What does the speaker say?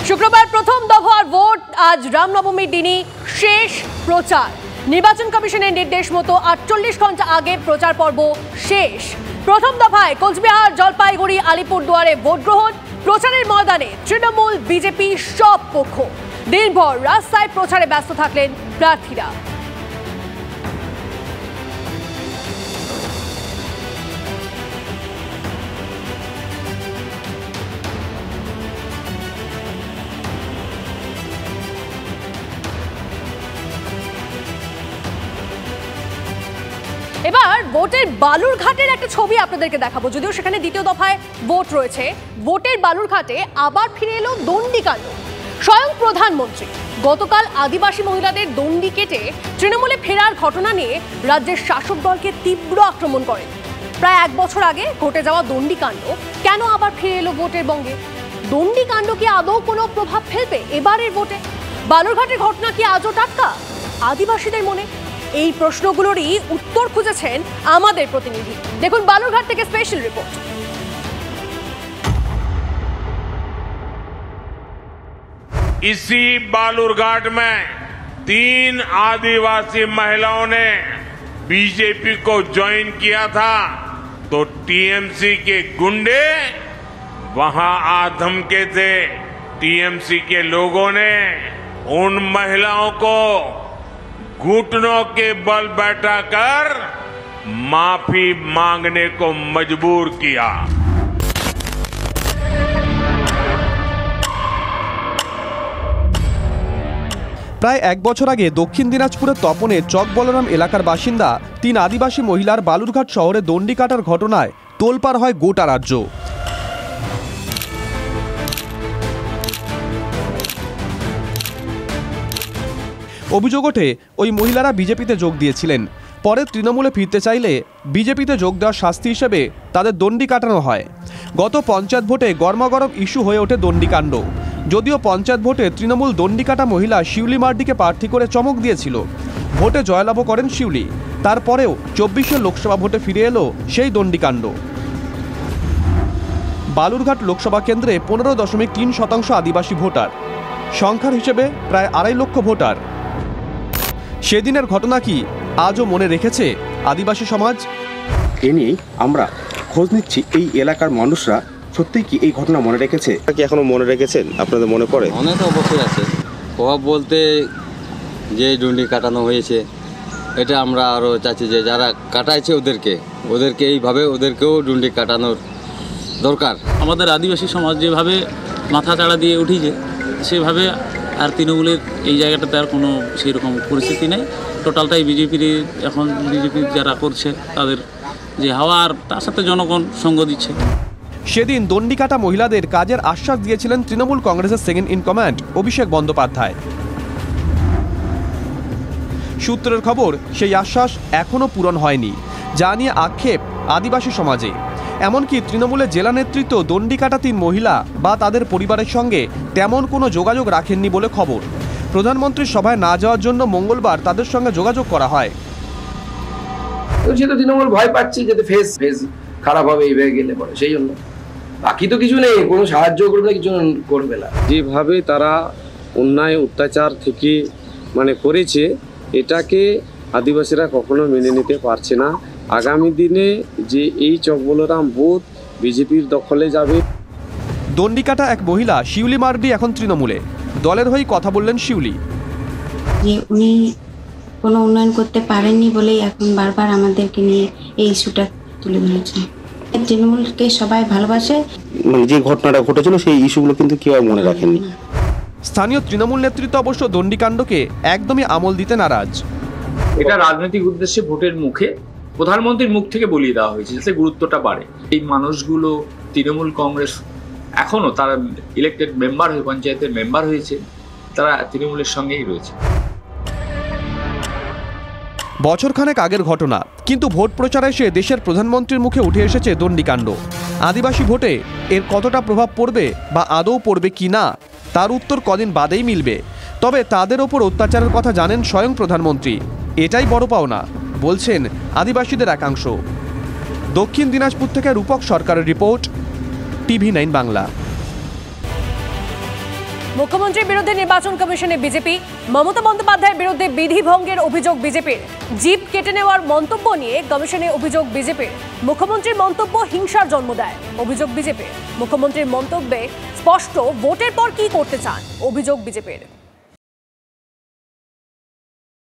শুক্রবার প্রথম দফার ভোট, আজ রামনবমীর দিনই শেষ প্রচার। নির্বাচন কমিশনের নির্দেশ মতো 48 ঘন্টা আগে প্রচার পর্ব শেষ। প্রথম দফায় কোচবিহার, জলপাইগুড়ি, আলিপুরদুয়ারে ভোট গ্রহণ। প্রচারের ময়দানে তৃণমূল, বিজেপি সব পক্ষ। দিনভর রাস্তায় প্রচারে ব্যস্ত থাকলেন প্রার্থীরা। এবার ভোটের বালুরঘাটের একটা ছবি আপনাদেরকে দেখাবো। যদিও সেখানে দ্বিতীয় দফায় ভোট রয়েছে, ভোটের বালুরঘাটে আবার ফিরে এলো দণ্ডিকাণ্ড। স্বয়ং প্রধানমন্ত্রী গতকাল আদিবাসী মহিলাদের দণ্ডি কেটে তৃণমূলে ফেরার ঘটনা নিয়ে রাজ্যের শাসক দলকে তীব্র আক্রমণ করেন। প্রায় 1 বছর আগে ঘটে যাওয়া দণ্ডিকাণ্ড কেন আবার ফিরে এলো ভোটের বঙ্গে? দণ্ডিকাণ্ড কি আদৌ কোনো প্রভাব ফেলবে এবারের ভোটে? বালুরঘাটের ঘটনা কি আজও টাটকা আদিবাসীদের মনে? এই প্রশ্নগুলোরই উত্তর খুঁজেছেন আমাদের প্রতিনিধি। দেখুন বালুরঘাট থেকে স্পেশাল রিপোর্ট। इसी बालूरघाट में 3 आदिवासी महिलाओं ने बीजेपी को ज्वाइन किया था, तो टीएमसी के गुंडे वहां आधमके थे। टीएमसी के लोगों ने उन महिलाओं को घुटनों के बल बैठाकर माफी मांगने को मजबूर किया। প্রায় 1 বছর আগে দক্ষিণ দিনাজপুরের তপনে চক বলরাম এলাকার বাসিন্দা 3 আদিবাসী মহিলার বালুরঘাট শহরে দণ্ডি কাটার ঘটনায় তোলপাড় হয় গোটা রাজ্য। অভিযোগ ওঠে ওই মহিলারা বিজেপিতে যোগ দিয়েছিলেন, পরে তৃণমূলে ফিরতে চাইলে বিজেপিতে যোগ দেওয়ার শাস্তি হিসেবে তাদের দণ্ডি কাটানো হয়। গত পঞ্চায়েত ভোটে গরমাগরম ইস্যু হয়ে ওঠে দণ্ডিকাণ্ড। যদিও পঞ্চায়েত ভোটে তৃণমূল দণ্ডি কাটা মহিলা শিউলি মার্ডিকে প্রার্থী করে চমক দিয়েছিল, ভোটে জয়লাভ করেন শিউলি। তারপরেও 24 লোকসভা ভোটে ফিরে এলো সেই দণ্ডিকাণ্ড। বালুরঘাট লোকসভা কেন্দ্রে 15.3% আদিবাসী ভোটার, সংখ্যার হিসেবে প্রায় 2.5 লক্ষ ভোটার। সেদিনের ঘটনা কি আজও মনে রেখেছে আদিবাসী সমাজ? এ নিয়ে আমরা খোঁজ নিচ্ছি এই এলাকার মানুষরা সত্যিই কি এই ঘটনা মনে রেখেছে, কি এখনো মনে রেখেছেন? আপনাদের মনে পড়ে? অনেক অবশ্যই আছে প্রভাব বলতে, যে ডুন্ডি কাটানো হয়েছে এটা আমরা আরও চাচ্ছি যে যারা কাটাইছে ওদেরকে এইভাবে ওদেরকেও ডুন্ডি কাটানোর দরকার। আমাদের আদিবাসী সমাজ যেভাবে মাথা চাড়া দিয়ে উঠিছে সেভাবে আর তৃণমূলের এই জায়গাটাতে আর কোনো সেই রকম পরিস্থিতি নেই। টোটালটাই বিজেপির, এখন বিজেপির যারা করছে তাদের যে হাওয়া, আর তার সাথে জনগণ সঙ্গ দিচ্ছে। সেদিন দণ্ডি কাটা মহিলাদের কাজের আশ্বাস দিয়েছিলেন তৃণমূল কংগ্রেসের second in command Abhishek Bandyopadhyay. সূত্রের খবর, সেই আশ্বাস এখনও পূরণ হয়নি, যা নিয়ে আক্ষেপ আদিবাসী সমাজে। এমনকি তৃণমূলের জেলা নেতৃত্ব দণ্ডি কাটা 3 মহিলা বা তাদের পরিবারের সঙ্গে তেমন কোনো যোগাযোগ রাখেননি বলে খবর। প্রধানমন্ত্রীর সভায় না যাওয়ার জন্য মঙ্গলবার তাদের সঙ্গে যোগাযোগ করা হয়। সেটা তৃণমূল ভয় পাচ্ছে যাতে ফেস খারাপ হবে এইভাবে গেলে পরে, সেই জন্য। বাকি তো কিছু নেই, কোনো সাহায্য করবে কিছু করবে না। যেভাবে তারা অন্যায় অত্যাচার থেকে করেছে, এটাকে আদিবাসীরা কখনো মেনে নিতে পারছে না। আগামী দিনে যে এই চক বলরাম বুথ বিজেপির দখলে যাবে। দণ্ডি কাটা এক মহিলা শিউলি মার্ডি এখন তৃণমূলে। দলের হয়ে কথা বললেন শিউলি। যে উনি কোনো উন্নয়ন করতে পারেননি বলেই এখন বারবার আমাদেরকে নিয়ে এই ইস্যুটা তুলে ধরেছে। তৃণমূলকে সবাই ভালোবাসে, যে ঘটনাটা ঘটেছিল সেই ইস্যুগুলো কিন্তু কেউ মনে রাখেননি। স্থানীয় তৃণমূল নেতৃত্ব অবশ্য দণ্ডিকাণ্ডকে একদমই আমল দিতে নারাজ। এটা রাজনৈতিক উদ্দেশ্যে ভোটের মুখে প্রধানমন্ত্রীর মুখ থেকে বলিয়ে দেওয়া হয়েছে যাতে গুরুত্বটা বাড়ে। এই মানুষগুলো তৃণমূল কংগ্রেস এখনো তারা ইলেক্টেড মেম্বার হয়ে, পঞ্চায়েতের মেম্বার হয়েছে, তারা তৃণমূলের সঙ্গেই রয়েছে। বছরখানেক আগের ঘটনা, কিন্তু ভোট প্রচারে এসে দেশের প্রধানমন্ত্রীর মুখে উঠে এসেছে দণ্ডিকাণ্ড। আদিবাসী ভোটে এর কতটা প্রভাব পড়বে বা আদৌ পড়বে কি না, তার উত্তর কদিন বাদেই মিলবে। তবে তাদের ওপর অত্যাচারের কথা জানেন স্বয়ং প্রধানমন্ত্রী, এটাই বড় পাওনা বলছেন আদিবাসীদের একাংশ। দক্ষিণ দিনাজপুর থেকে রূপক সরকারের রিপোর্ট, টিভি9 বাংলা। মুখ্যমন্ত্রীর বিরুদ্ধে নির্বাচন কমিশনে বিজেপি। মমতা বন্দ্যোপাধ্যায়ের বিরুদ্ধে বিধি ভঙ্গের অভিযোগ বিজেপির। জিপ কেটে নেওয়ার মন্তব্য নিয়ে কমিশনে অভিযোগ বিজেপির। মুখ্যমন্ত্রীর মন্তব্য হিংসার জন্ম দেয়, অভিযোগ বিজেপির। মুখ্যমন্ত্রীর মন্তব্যে স্পষ্ট ভোটের পর কি করতে চান, অভিযোগ বিজেপির।